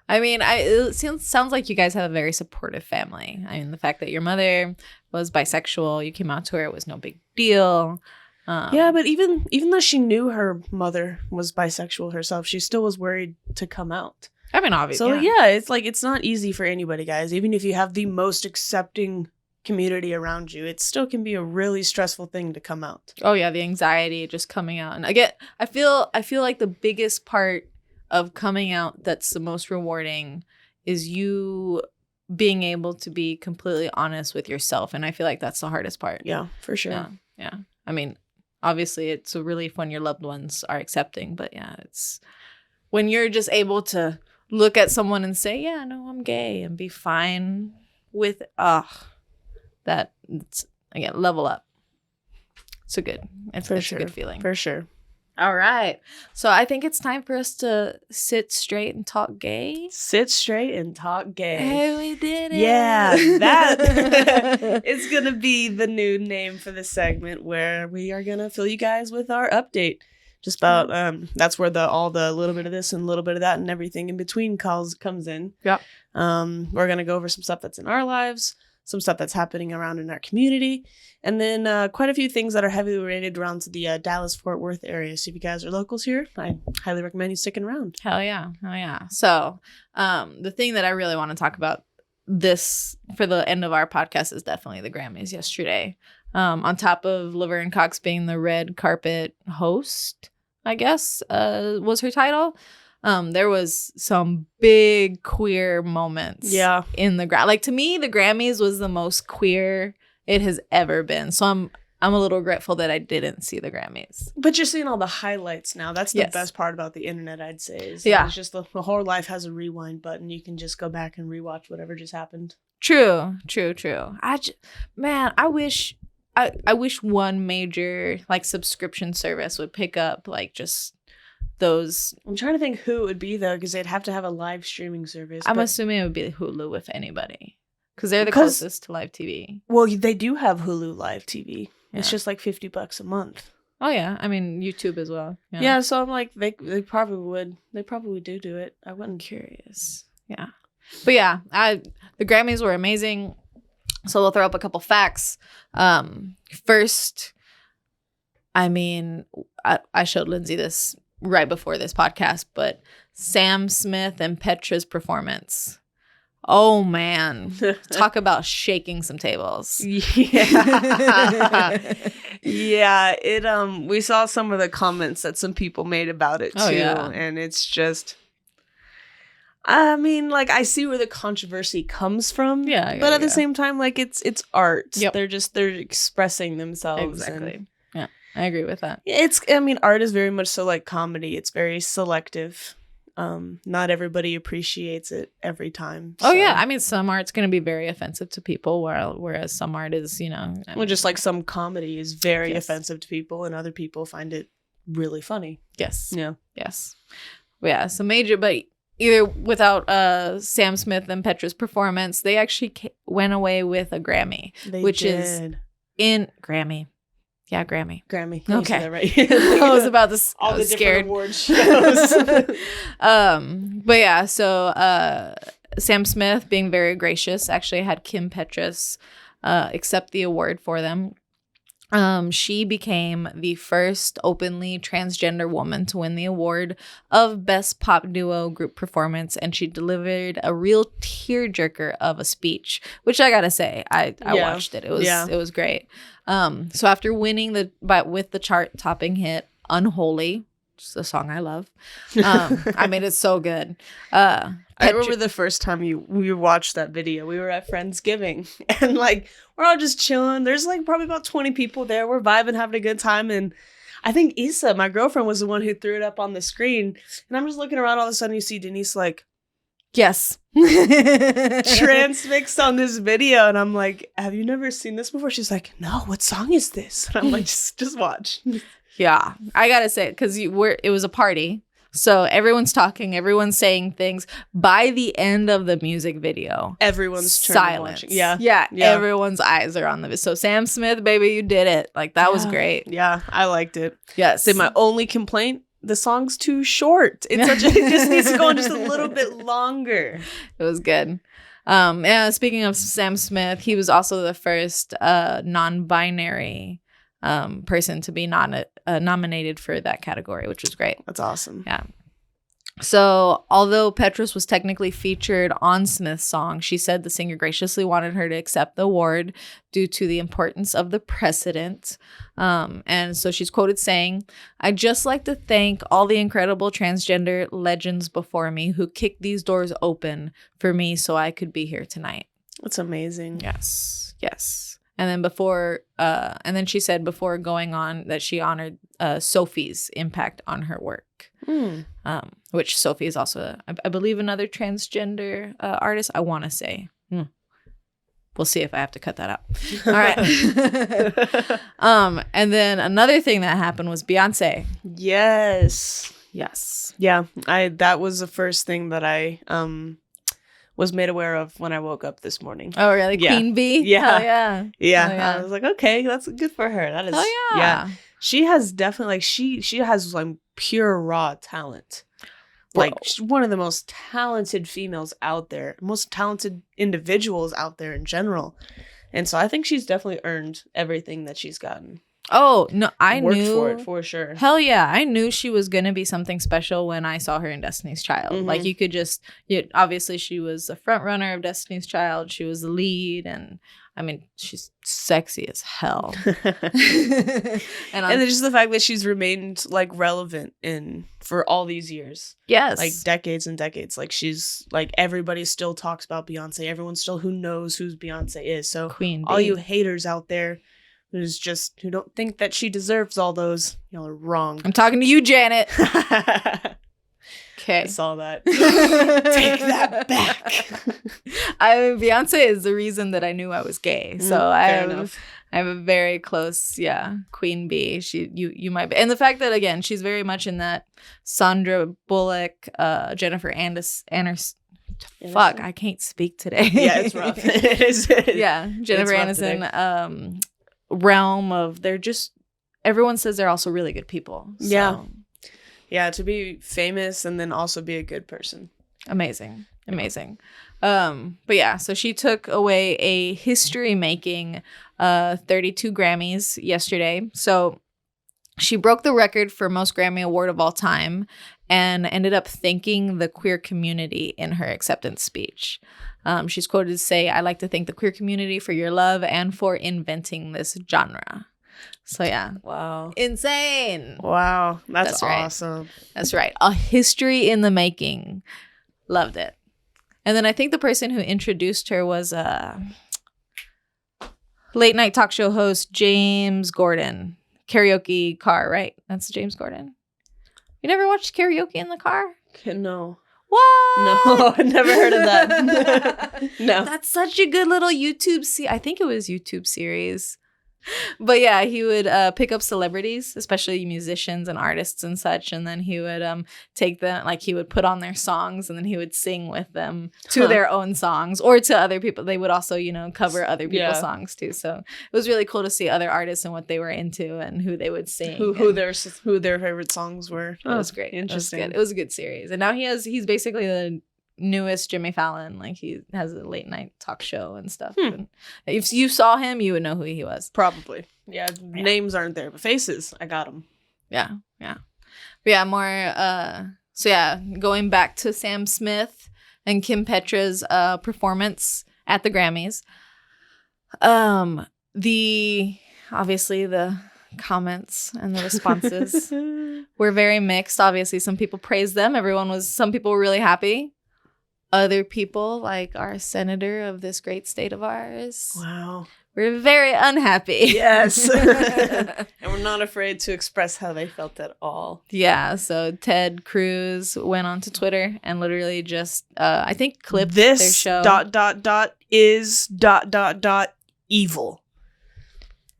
I mean, it sounds like you guys have a very supportive family. I mean, the fact that your mother was bisexual, you came out to her, it was no big deal. Yeah, but even though she knew her mother was bisexual herself, she still was worried to come out. I mean, obviously. So yeah, it's like it's not easy for anybody, guys. Even if you have the most accepting community around you, it still can be a really stressful thing to come out. Oh yeah, the anxiety just coming out. And again, I feel like the biggest part of coming out that's the most rewarding is you being able to be completely honest with yourself. And I feel like that's the hardest part. Yeah, for sure. Yeah. I mean, obviously it's a relief when your loved ones are accepting, but yeah, it's when you're just able to look at someone and say, yeah, no, I'm gay, and be fine with that. It's, again, level up. It's a good feeling. For sure. All right. So I think it's time for us to sit straight and talk gay. Sit straight and talk gay. Hey, we did it. Yeah, that is going to be the new name for this segment, where we are going to fill you guys with our update. Just about, that's where all the little bit of this and a little bit of that and everything in between comes in. Yep. We're going to go over some stuff that's in our lives, some stuff that's happening around in our community, and then quite a few things that are heavily related around to the Dallas-Fort Worth area. So if you guys are locals here, I highly recommend you sticking around. Hell yeah. So the thing that I really want to talk about this for the end of our podcast is definitely the Grammys yesterday. On top of Laverne Cox being the red carpet host, I guess, was her title. There was some big queer moments in the like, to me, the Grammys was the most queer it has ever been. So I'm a little regretful that I didn't see the Grammys. But you're seeing all the highlights now. That's the best part about the internet, I'd say. It's just the whole life has a rewind button. You can just go back and rewatch whatever just happened. True. I wish one major like subscription service would pick up like just those. I'm trying to think who it would be though, because they'd have to have a live streaming service. I'm assuming it would be Hulu, if anybody, because they're the closest to live TV. Well, they do have Hulu live TV. It's just like $50 a month. Oh yeah, I mean YouTube as well. Yeah, so I'm like they probably would. They probably do it. I wasn't curious. Yeah, but yeah, the Grammys were amazing. So we'll throw up a couple facts. First, I mean, I showed Lindsay this right before this podcast, but Sam Smith and Petra's performance. Oh man, talk about shaking some tables. Yeah. Yeah, we saw some of the comments that some people made about it too, and it's just, I mean, like, I see where the controversy comes from, but at the same time, like, it's art. Yep. They're expressing themselves. Exactly. Yeah, I agree with that. Art is very much so like comedy. It's very selective. Not everybody appreciates it every time. So. Oh yeah, I mean, some art's going to be very offensive to people, whereas some art is, just like some comedy is very offensive to people, and other people find it really funny. Yes. Yeah. Yes. Yeah. So major, but either without Sam Smith and Petra's performance, they actually went away with a Grammy, is in Grammy. Yeah, Grammy. Okay. Right. I was about to all the scared. Different award shows. But yeah, so Sam Smith, being very gracious, actually had Kim Petras accept the award for them. She became the first openly transgender woman to win the award of Best Pop Duo Group Performance, and she delivered a real tearjerker of a speech, which I gotta say, I watched it. It was great. So after winning with the chart-topping hit "Unholy," which is a song I love, I mean, it's so good. I remember the first time we watched that video. We were at Friendsgiving, and like we're all just chilling. There's like probably about 20 people there. We're vibing, having a good time, and I think Issa, my girlfriend, was the one who threw it up on the screen. And I'm just looking around. All of a sudden, you see Denise like, yes, transfixed on this video, and I'm like, have you never seen this before? She's like, no, what song is this? And I'm like, just watch. Yeah, I gotta say, because it was a party, so everyone's talking, everyone's saying things. By the end of the music video, everyone's silence. Yeah, everyone's eyes are on the. So Sam Smith, baby, you did it. Like that was great. Yeah, I liked it. Yes. So my only complaint: the song's too short. It just needs to go on just a little bit longer. It was good. Speaking of Sam Smith, he was also the first non-binary person to be nominated for that category, which was great. That's awesome. Yeah. So, although Petras was technically featured on Smith's song, she said the singer graciously wanted her to accept the award due to the importance of the precedent. And so she's quoted saying, "I'd just like to thank all the incredible transgender legends before me who kicked these doors open for me so I could be here tonight." That's amazing. Yes. Yes. And then she said before going on that she honored Sophie's impact on her work. Which Sophie is also, I believe, another transgender artist, I want to say. We'll see if I have to cut that out. All right. And then another thing that happened was Beyonce. Yes. Yeah. That was the first thing that I was made aware of when I woke up this morning. Oh, really? Yeah. Queen Bee? Yeah. Hell yeah. Yeah. Hell yeah. I was like, okay, that's good for her. That is. Oh, yeah. She has definitely, like, she has like pure raw talent. Like, she's one of the most talented females out there, most talented individuals out there in general. And so I think she's definitely earned everything that she's gotten. Oh, no, I Worked knew. for it, for sure. Hell yeah. I knew she was going to be something special when I saw her in Destiny's Child. Mm-hmm. Like, you could just, obviously, she was the front runner of Destiny's Child. She was the lead. And I mean, she's sexy as hell. and then just the fact that she's remained like relevant for all these years. Yes. Like decades and decades. Like, she's like, everybody still talks about Beyonce. Everyone still who knows who Beyonce is. So Queen all Bee. you haters out there who don't think that she deserves all those, y'all are wrong. I'm talking to you, Janet. Okay. I saw that. Take that back. Beyonce is the reason that I knew I was gay. So I have a very close, Queen Bee. You might be. And the fact that, again, she's very much in that Sandra Bullock, Jennifer Aniston. Fuck, I can't speak today. Yeah, it's rough. It is. Yeah, Jennifer Aniston realm of, they're just, everyone says they're also really good people. So. Yeah, to be famous and then also be a good person. Amazing. But yeah, so she took away a history-making 32 Grammys yesterday. So she broke the record for most Grammy Award of all time and ended up thanking the queer community in her acceptance speech. She's quoted to say, "I'd like to thank the queer community for your love and for inventing this genre." So yeah. Wow. Insane. Wow. That's right. Awesome. That's right. A history in the making. Loved it. And then I think the person who introduced her was late night talk show host James Gordon. Karaoke car, right? That's James Gordon. You never watched Karaoke in the car? No. What? No, I never heard of that. No. That's such a good little YouTube I think it was YouTube series. But yeah, he would pick up celebrities, especially musicians and artists and such, and then he would take them, like he would put on their songs and then he would sing with them to their own songs or to other people. They would also, cover other people's songs too. So it was really cool to see other artists and what they were into and who they would sing, who their favorite songs were. It was great. Interesting. It was a good series, and now he's basically the newest Jimmy Fallon. Like, he has a late night talk show and stuff. And if you saw him, you would know who he was. Probably. Yeah. Names aren't there, but faces, I got them. Yeah. But yeah, more. So yeah, going back to Sam Smith and Kim Petras' performance at the Grammys. Obviously the comments and the responses were very mixed. Obviously, some people praised them. Some people were really happy. Other people, like our senator of this great state of ours, wow, were very unhappy. Yes. And we're not afraid to express how they felt at all. Yeah, so Ted Cruz went onto Twitter and literally just, I think, clipped their show. Is evil.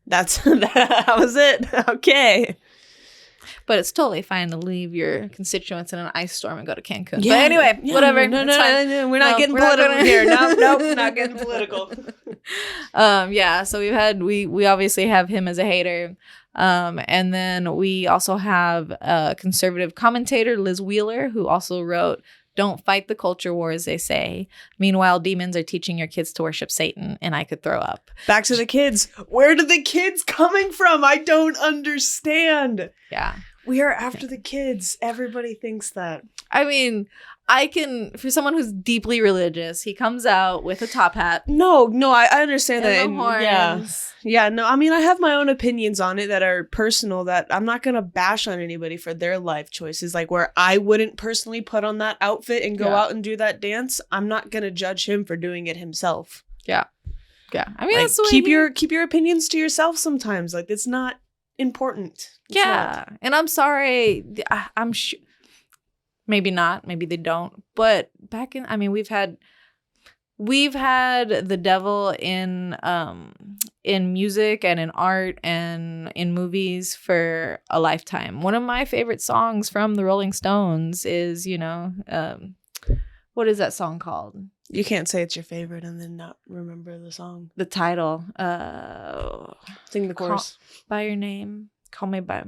That was it. Okay. But it's totally fine to leave your constituents in an ice storm and go to Cancun. Yeah, but anyway, whatever. No, we're not getting political here. Nope, not getting political. So we obviously have him as a hater. And then we also have a conservative commentator, Liz Wheeler, who also wrote, "Don't fight the culture wars, they say. Meanwhile, demons are teaching your kids to worship Satan, and I could throw up." Back to the kids. Where did the kids coming from? I don't understand. Yeah. We are after the kids. Everybody thinks that. I mean, for someone who's deeply religious, he comes out with a top hat. No, I understand that. And horns. Yeah, no, I mean, I have my own opinions on it that are personal, that I'm not going to bash on anybody for their life choices. Like, where I wouldn't personally put on that outfit and go out and do that dance, I'm not going to judge him for doing it himself. Yeah. Yeah. I mean, like, that's the way keep your opinions to yourself sometimes. Like, it's not important. It's not. And I'm sorry. I'm sure. Maybe not. Maybe they don't. But we've had the devil in music and in art and in movies for a lifetime. One of my favorite songs from the Rolling Stones is, what is that song called? You can't say it's your favorite and then not remember the song. The title. Sing the chorus. By Your Name. Call Me By.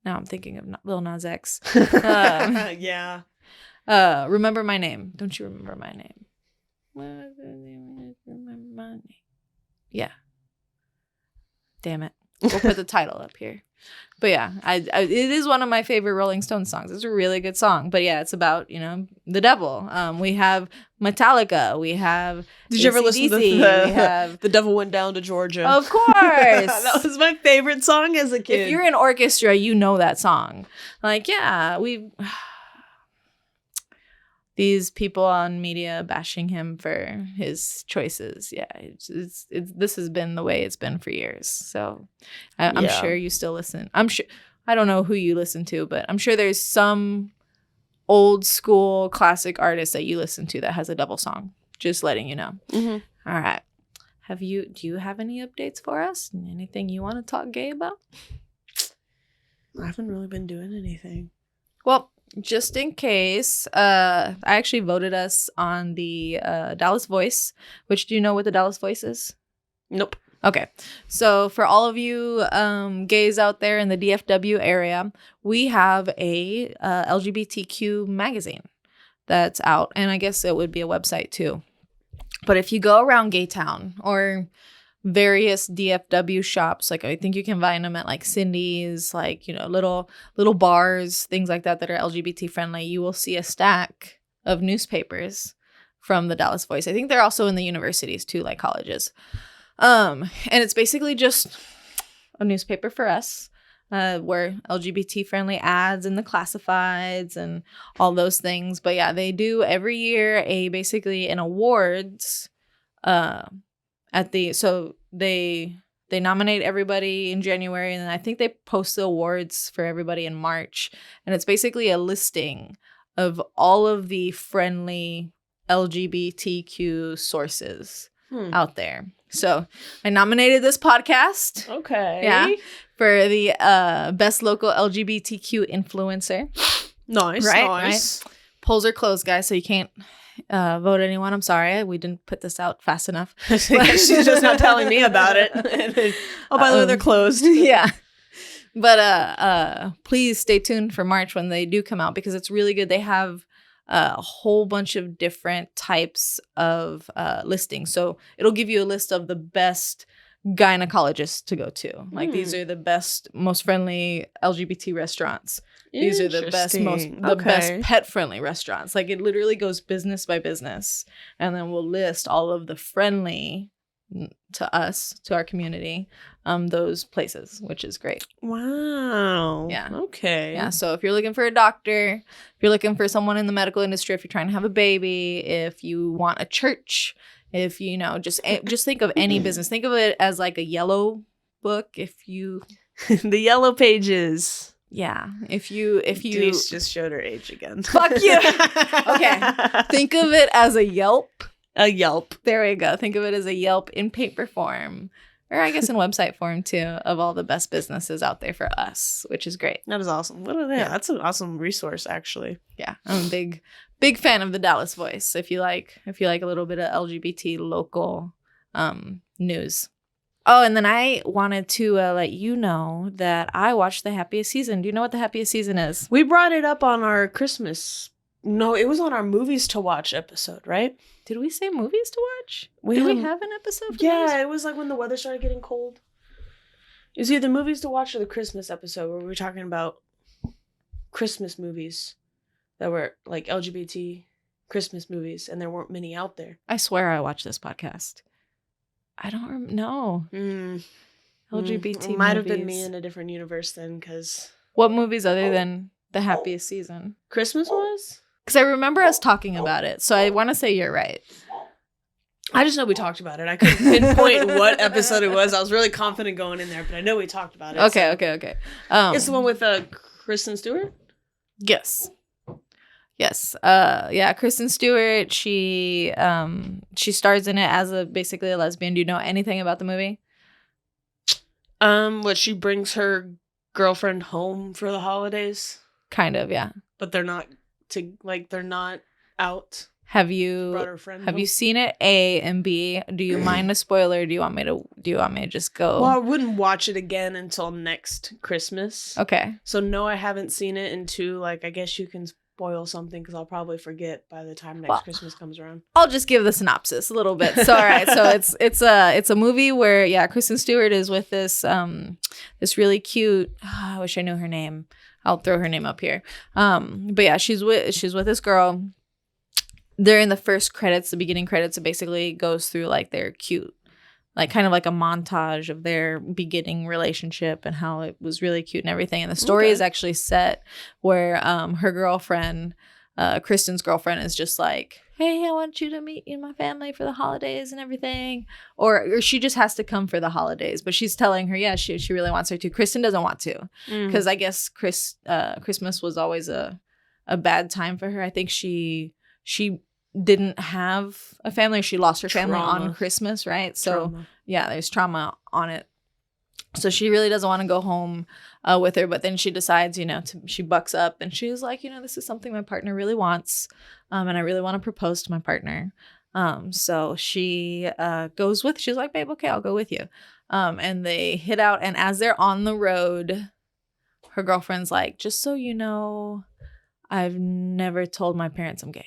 Now I'm thinking of Lil Nas X. Yeah. Remember My Name. Don't you remember my name? Remember my name. Yeah. Damn it. We'll put the title up here. But yeah, it is one of my favorite Rolling Stones songs. It's a really good song. But yeah, it's about, the devil. We have Metallica. We have Did you ever listen to The Devil Went Down to Georgia? Of course. That was my favorite song as a kid. If you're in orchestra, you know that song. Like, yeah, these people on media bashing him for his choices. Yeah, this has been the way it's been for years. So I'm sure you still listen. I don't know who you listen to, but I'm sure there's some old school classic artist that you listen to that has a devil song. Just letting you know. Mm-hmm. All right. Do you have any updates for us? Anything you want to talk gay about? I haven't really been doing anything. Well, just in case, I actually voted us on the Dallas Voice, which, do you know what the Dallas Voice is? Nope. Okay. So for all of you gays out there in the DFW area, we have a LGBTQ magazine that's out. And I guess it would be a website too. But if you go around Gay Town or various DFW shops, like I think you can find them at like Cindy's, like, little bars, things like that are LGBT friendly, you will see a stack of newspapers from the Dallas Voice. I think they're also in the universities too, like colleges. And it's basically just a newspaper for us, where LGBT friendly ads in the classifieds and all those things. But yeah, they do every year basically an awards so they nominate everybody in January, and then I think they post the awards for everybody in March. And it's basically a listing of all of the friendly LGBTQ sources out there. So I nominated this podcast. Okay. Yeah. For the best local LGBTQ influencer. Nice. Right? Polls are closed, guys, so you can't vote anyone. I'm sorry, we didn't put this out fast enough. She's just not telling me about it. By the way, they're closed. Yeah. But please stay tuned for March when they do come out, because it's really good. They have a whole bunch of different types of listings. So it'll give you a list of the best gynecologists to go to. Like, these are the best, most friendly LGBT restaurants. These are the best, best pet-friendly restaurants. Like, it literally goes business by business. And then we'll list all of the friendly to us, to our community, those places, which is great. Wow. Yeah. Okay. Yeah. So if you're looking for a doctor, if you're looking for someone in the medical industry, if you're trying to have a baby, if you want a church, if just think of any business. Think of it as like a yellow book. If you the yellow pages. Yeah. If you Denise just showed her age again. Fuck you. Okay. Think of it as a Yelp. A Yelp. There we go. Think of it as a Yelp in paper form, or I guess in website form too, of all the best businesses out there for us, which is great. That is awesome. What are they? Yeah. That's an awesome resource, actually. Yeah, I'm a big fan of the Dallas Voice. If you like a little bit of LGBT local news. Oh, and then I wanted to let you know that I watched The Happiest Season. Do you know what The Happiest Season is? We brought it up on our Christmas. No, it was on our movies to watch episode, right? Did we say movies to watch? Did we have an episode for movies? It was like when the weather started getting cold. It was either movies to watch or the Christmas episode where we were talking about Christmas movies that were like LGBT Christmas movies, and there weren't many out there. I swear I watched this podcast. I don't know. LGBT might have been me in a different universe then, because... What movies other than The Happiest Season? Christmas was? Because I remember us talking about it, so I want to say you're right. I just know we talked about it. I couldn't pinpoint what episode it was. I was really confident going in there, but I know we talked about it. Okay, so. okay. It's the one with Kristen Stewart? Yes. Kristen Stewart, she stars in it as basically a lesbian. Do you know anything about the movie? She brings her girlfriend home for the holidays? Kind of, yeah. But they're not out. Have you seen it? A and B. Do you mind a spoiler? Do you want me to just go? Well, I wouldn't watch it again until next Christmas. Okay. So no, I haven't seen it. And two, I guess you can spoil something because I'll probably forget by the time next Christmas comes around. I'll just give the synopsis a little bit. So all right, so it's a movie where Kristen Stewart is with this really cute. I wish I knew her name. I'll throw her name up here. But yeah, she's with this girl. They're in the first credits, the beginning credits. It basically goes through their cute, kind of like a montage of their beginning relationship and how it was really cute and everything. And the story is actually set where her girlfriend, Kristen's girlfriend, is just like, hey, I want you to meet my family for the holidays and everything. Or she just has to come for the holidays. But she's telling her, she really wants her to. Kristen doesn't want to. Because I guess Christmas was always a bad time for her. I think she didn't have a family. She lost her family on Christmas, right? So there's trauma on it. So she really doesn't want to go home with her, but then she decides, she bucks up and she's like, this is something my partner really wants, and I really want to propose to my partner. So she goes with. She's like, babe, okay, I'll go with you. And they hit out, and as they're on the road, her girlfriend's like, just so you know, I've never told my parents I'm gay.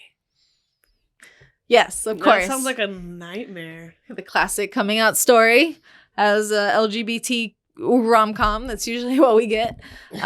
Yes, of course. That sounds like a nightmare. The classic coming out story as a LGBT rom-com. That's usually what we get. Yep,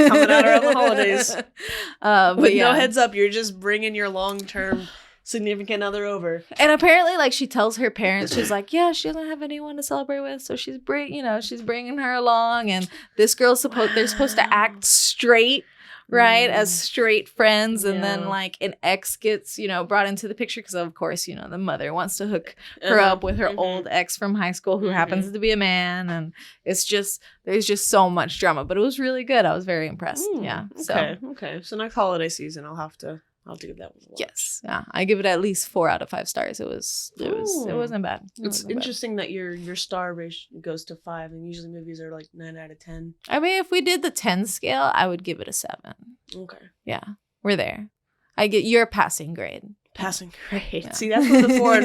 coming out around the holidays. With no heads up, you're just bringing your long-term significant other over. And apparently, she tells her parents, she's like, she doesn't have anyone to celebrate with, so she's bringing her along. And this girl's they're supposed to act straight. Right, as straight friends, and then an ex gets brought into the picture because of course the mother wants to hook her up with her old ex from high school who happens to be a man, and there's just so much drama, but it was really good. I was very impressed. Okay. So next holiday season, I'll have to give that one a watch. Yes, I give it at least 4 out of 5 stars. It wasn't bad. It's interesting that your star ratio goes to 5, and usually movies are 9 out of 10. I mean, if we did the 10 scale, I would give it a 7. Okay. Yeah, we're there. I get your passing grade. Passing grade. Yeah. See, that's what the 4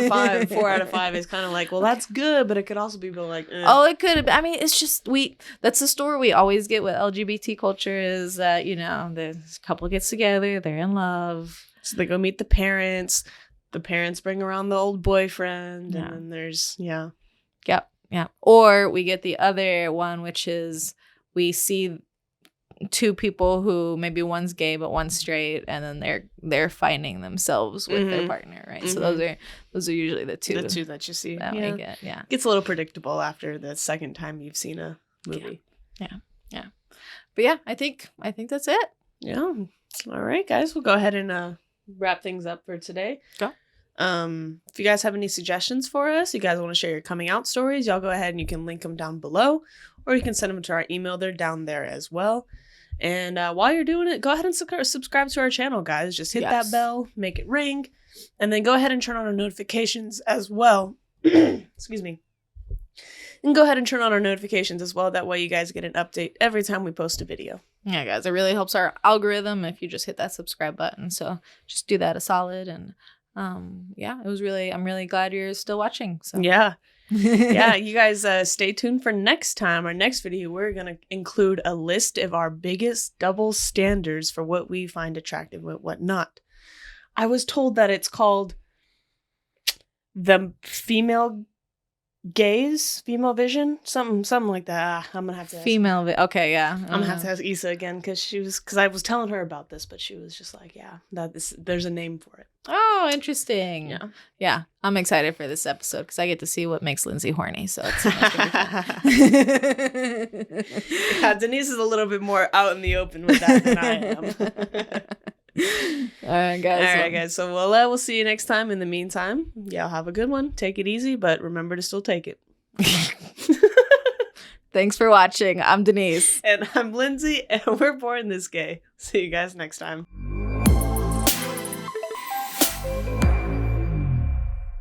out of 5 is kind of well, that's good, but it could also be Oh, it could. I mean, it's just that's the story we always get with LGBT culture is that the couple gets together, they're in love, so they go meet the parents bring around the old boyfriend, and then there's yeah. Or we get the other one, which is we see 2 people who maybe one's gay but one's straight, and then they're finding themselves with their partner, right? So those are usually the two that you see that we get. Yeah, gets a little predictable after the second time you've seen a movie. Yeah. But I think that's it. Yeah. All right, guys, we'll go ahead and wrap things up for today. Go. If you guys have any suggestions for us, you guys want to share your coming out stories, y'all go ahead and you can link them down below, or you can send them to our email. They're down there as well. And while you're doing it, go ahead and subscribe to our channel, guys. Just hit that bell, make it ring, and then go ahead and turn on our notifications as well. Excuse me. And go ahead and turn on our notifications as well. That way you guys get an update every time we post a video. Yeah, guys, it really helps our algorithm if you just hit that subscribe button. So just do that a solid. And I'm really glad you're still watching. So yeah. Yeah, you guys stay tuned for next time. Our next video, we're going to include a list of our biggest double standards for what we find attractive and what not. I was told that it's called the female gaze, female vision, something like that. I'm gonna have to ask okay, yeah. I'm gonna have to ask Issa again because I was telling her about this, but she was just like, yeah, there's a name for it. Oh, interesting. Yeah. I'm excited for this episode because I get to see what makes Lindsey horny. So it's yeah, Denise is a little bit more out in the open with that than I am. All right, guys. So we'll see you next time. In the meantime, y'all have a good one. Take it easy, but remember to still take it. Thanks for watching. I'm Denise. And I'm Lindsey, and we're Born This Gay. See you guys next time.